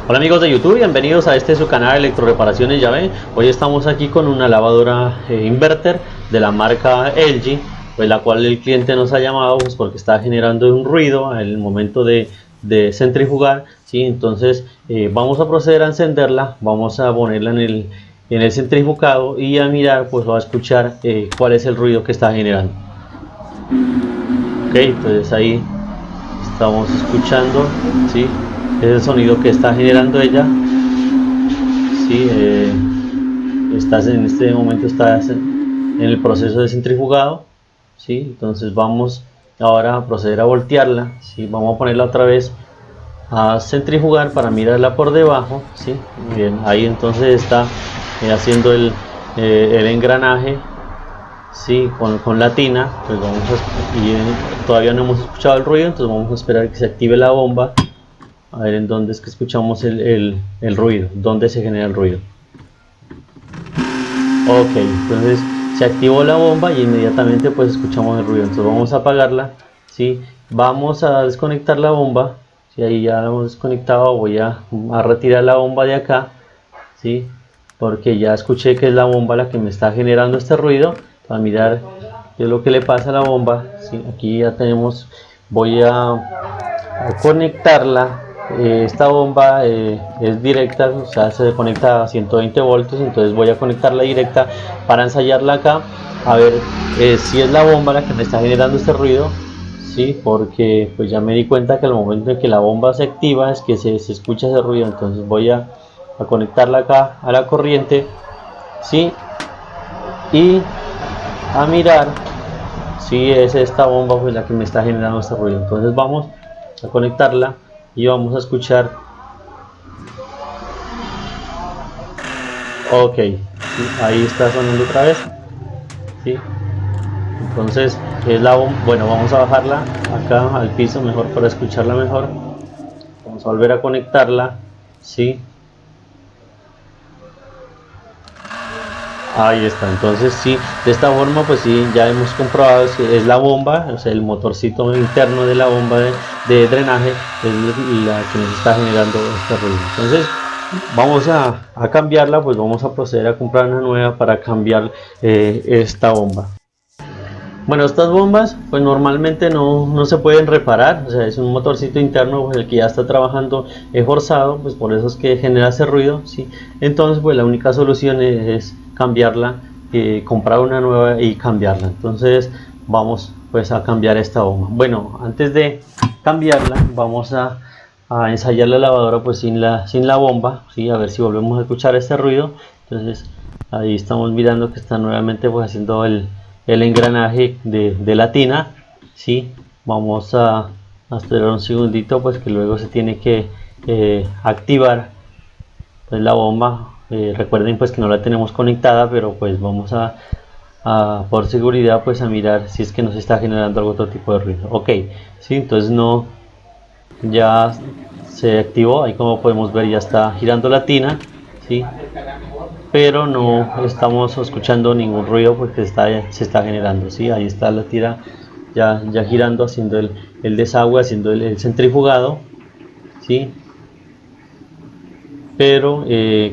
Hola amigos de YouTube, bienvenidos a este su canal Electroreparaciones Llave. Hoy estamos aquí con una lavadora inverter de la marca LG, pues la cual el cliente nos ha llamado pues porque está generando un ruido en el momento de centrifugar, ¿sí? Entonces vamos a proceder a encenderla, vamos a ponerla en el centrifugado y a mirar, pues va a escuchar cuál es el ruido que está generando. Ok, entonces ahí estamos escuchando, ¿sí? El sonido que está generando ella, ¿sí? En este momento está en el proceso de centrifugado, ¿sí? Entonces vamos ahora a proceder a voltearla, ¿sí? Vamos a ponerla otra vez a centrifugar para mirarla por debajo, ¿sí? Muy bien, ahí entonces está haciendo el engranaje, ¿sí? Con la tina, pues todavía no hemos escuchado el ruido, entonces vamos a esperar que se active la bomba. A ver en dónde es que escuchamos el ruido, dónde se genera el ruido. Ok, entonces se activó la bomba y inmediatamente pues escuchamos el ruido. Entonces vamos a apagarla, ¿sí? Vamos a desconectar la bomba, ¿sí? Ahí ya la hemos desconectado. Voy a retirar la bomba de acá, ¿sí? Porque ya escuché que es la bomba la que me está generando este ruido. Para mirar qué es lo que le pasa a la bomba, ¿sí? Aquí ya tenemos, voy a conectarla. Esta bomba es directa, o sea, se conecta a 120 voltios, entonces voy a conectarla directa para ensayarla acá, a ver si es la bomba la que me está generando este ruido, ¿sí? Porque pues ya me di cuenta que al momento en que la bomba se activa es que se escucha ese ruido. Entonces voy a conectarla acá a la corriente, ¿sí? Y a mirar si es esta bomba pues la que me está generando este ruido. Entonces vamos a conectarla y vamos a escuchar. Ok, ¿sí? Ahí está sonando otra vez, ¿sí? Entonces es la bomba. Bueno, vamos a bajarla acá al piso mejor para escucharla mejor. Vamos a volver a conectarla, ¿sí? Ahí está. Entonces sí, de esta forma pues sí, ya hemos comprobado que es la bomba, o sea, el motorcito interno de la bomba de drenaje es la que nos está generando este ruido. Entonces vamos a cambiarla, pues vamos a proceder a comprar una nueva para cambiar esta bomba. Bueno, estas bombas pues normalmente no se pueden reparar, o sea, es un motorcito interno pues, el que ya está trabajando forzado, pues por eso es que genera ese ruido, ¿sí? Entonces pues la única solución es cambiarla, comprar una nueva y cambiarla. Entonces vamos pues a cambiar esta bomba. Bueno, antes de cambiarla vamos a ensayar la lavadora pues sin la bomba, ¿sí? A ver si volvemos a escuchar este ruido. Entonces ahí estamos mirando que está nuevamente pues haciendo el engranaje de la tina, ¿sí? Vamos a esperar un segundito pues que luego se tiene que activar pues la bomba. Recuerden pues que no la tenemos conectada, pero pues vamos a por seguridad pues a mirar si es que nos está generando algún otro tipo de ruido. Ok, ¿sí? Entonces no, ya se activó, ahí como podemos ver ya está girando la tina, ¿sí? Pero no estamos escuchando ningún ruido porque se está generando, ¿sí? Ahí está la tira ya girando, haciendo el desagüe, haciendo el centrifugado, ¿sí? Pero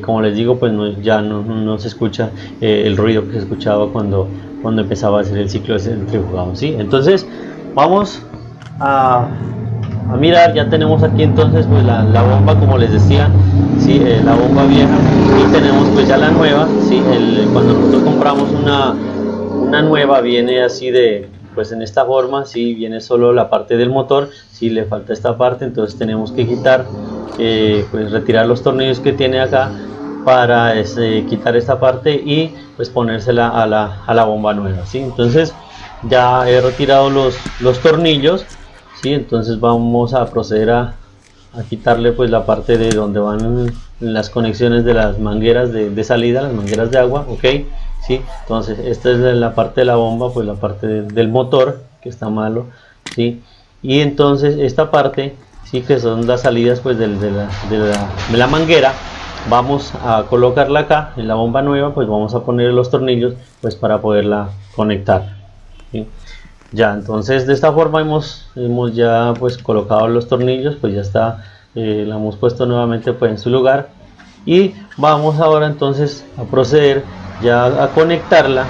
como les digo pues ya no se escucha el ruido que se escuchaba cuando empezaba a hacer el ciclo de centrifugado, ¿sí? Entonces vamos a mirar. Ya tenemos aquí entonces pues la bomba, como les decía, ¿sí? La bomba vieja, y tenemos pues ya la nueva, ¿sí? Cuando nosotros compramos una nueva viene así pues en esta forma, ¿sí? Viene solo la parte del motor, ¿sí? Le falta esta parte, entonces tenemos que quitar pues retirar los tornillos que tiene acá para quitar esta parte y pues ponérsela a la bomba nueva, ¿sí? Entonces ya he retirado los tornillos, ¿sí? Entonces vamos a proceder a quitarle pues la parte de donde van las conexiones de las mangueras de salida, las mangueras de agua, ok, ¿sí? Entonces esta es la parte de la bomba, pues la parte del motor que está malo, ¿sí? Y entonces esta parte, sí, que son las salidas pues de la manguera, vamos a colocarla acá en la bomba nueva, pues vamos a poner los tornillos pues para poderla conectar, ¿sí? Ya, entonces de esta forma hemos ya pues colocado los tornillos, pues ya está la hemos puesto nuevamente pues en su lugar, y vamos ahora entonces a proceder ya a conectarla,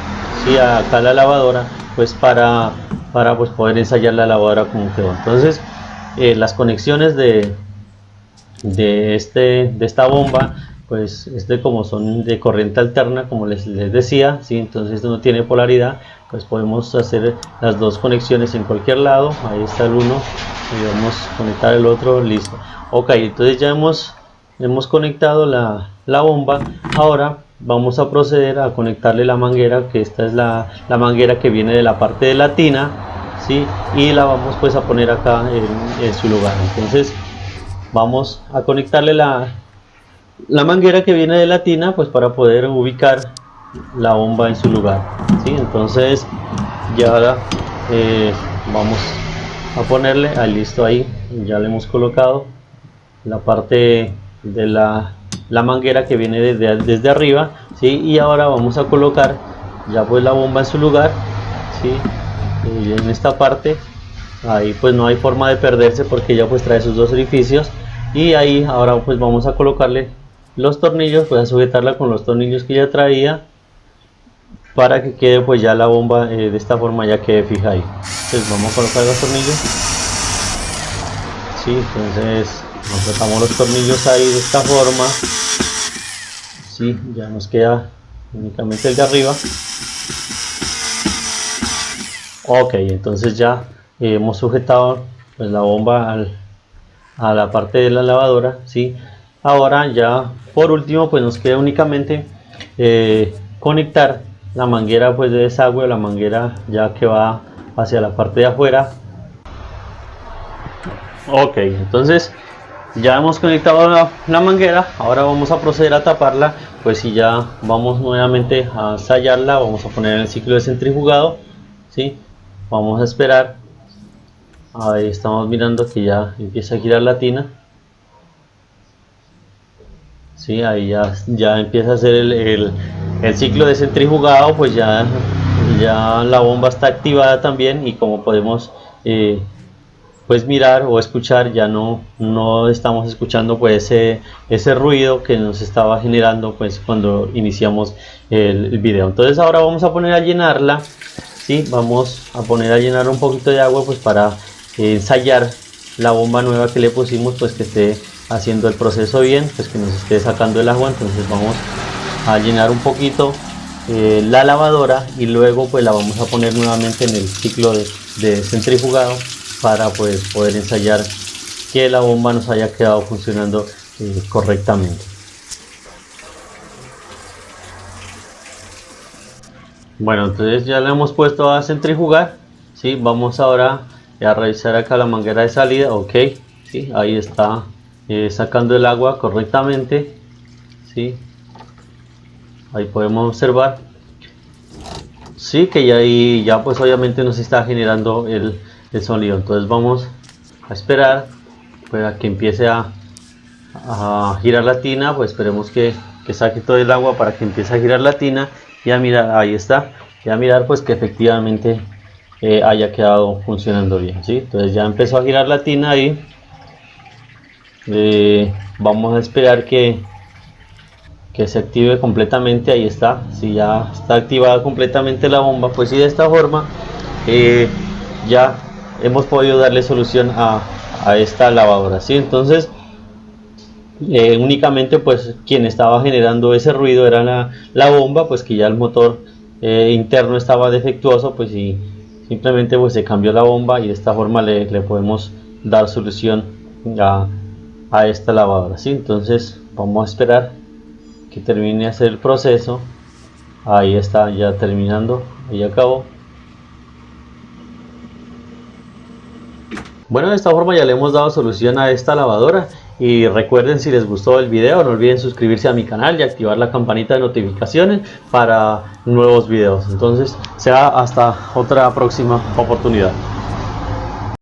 ¿sí? Acá a la lavadora, pues para pues poder ensayar la lavadora como quedó. Entonces las conexiones de esta bomba, pues como son de corriente alterna, como les decía, ¿sí? Entonces no tiene polaridad, pues podemos hacer las dos conexiones en cualquier lado. Ahí está el uno y vamos a conectar el otro, listo. Ok, entonces ya hemos conectado la bomba. Ahora vamos a proceder a conectarle la manguera, que esta es la manguera que viene de la parte de la tina, ¿sí? Y la vamos pues a poner acá en su lugar. Entonces vamos a conectarle la manguera que viene de la tina, pues para poder ubicar la bomba en su lugar, ¿sí? Entonces ya ahora vamos a ponerle, listo, ahí ya le hemos colocado la parte de la manguera que viene desde arriba, ¿sí? Y ahora vamos a colocar ya pues la bomba en su lugar, ¿sí? En esta parte, ahí pues no hay forma de perderse porque ya pues trae sus dos orificios. Y ahí ahora pues vamos a colocarle los tornillos, pues a sujetarla con los tornillos que ya traía, para que quede pues ya la bomba de esta forma, ya quede fija ahí. Entonces vamos a colocar los tornillos, ¿sí? Entonces nos sacamos los tornillos ahí de esta forma, ¿sí? Ya nos queda únicamente el de arriba. Ok, entonces ya hemos sujetado pues la bomba a la parte de la lavadora, ¿sí? Ahora ya por último pues nos queda únicamente conectar la manguera pues de desagüe, la manguera ya que va hacia la parte de afuera. Ok, entonces ya hemos conectado la manguera. Ahora vamos a proceder a taparla, pues si ya vamos nuevamente a ensayarla, vamos a poner el ciclo de centrifugado, ¿sí? Vamos a esperar. Ahí estamos mirando que ya empieza a girar la tina, ¿sí? Ahí ya empieza a hacer el ciclo de centrifugado, pues ya la bomba está activada también, y como podemos pues mirar o escuchar, ya no estamos escuchando pues ese ruido que nos estaba generando pues cuando iniciamos el video. Entonces ahora vamos a poner a llenarla, ¿sí? Vamos a poner a llenar un poquito de agua pues para ensayar la bomba nueva que le pusimos, pues que esté haciendo el proceso bien, pues que nos esté sacando el agua. Entonces vamos a llenar un poquito la lavadora, y luego pues la vamos a poner nuevamente en el ciclo de centrifugado, para pues poder ensayar que la bomba nos haya quedado funcionando correctamente. Bueno, entonces ya le hemos puesto a centrifugar, ¿sí? Vamos ahora a revisar acá la manguera de salida. Ok, ¿sí? Ahí está sacando el agua correctamente, ¿sí? Ahí podemos observar, sí, que ya ahí ya pues obviamente nos está generando el sonido. Entonces vamos a esperar pues a que empiece a girar la tina, pues esperemos que saque todo el agua para que empiece a girar la tina. Ya mirar, ahí está, ya mirar pues que efectivamente haya quedado funcionando bien, ¿sí? Entonces ya empezó a girar la tina ahí. Vamos a esperar que se active completamente. Ahí está, si ya está activada completamente la bomba, pues y de esta forma ya hemos podido darle solución a esta lavadora, ¿sí? Entonces únicamente pues quien estaba generando ese ruido era la bomba, pues que ya el motor interno estaba defectuoso, pues y simplemente pues se cambió la bomba, y de esta forma le podemos dar solución a esta lavadora, ¿sí? Entonces vamos a esperar que termine de hacer el proceso. Ahí está ya terminando, ahí acabó. Bueno, de esta forma ya le hemos dado solución a esta lavadora. Y recuerden, si les gustó el video, no olviden suscribirse a mi canal y activar la campanita de notificaciones para nuevos videos. Entonces será hasta otra próxima oportunidad.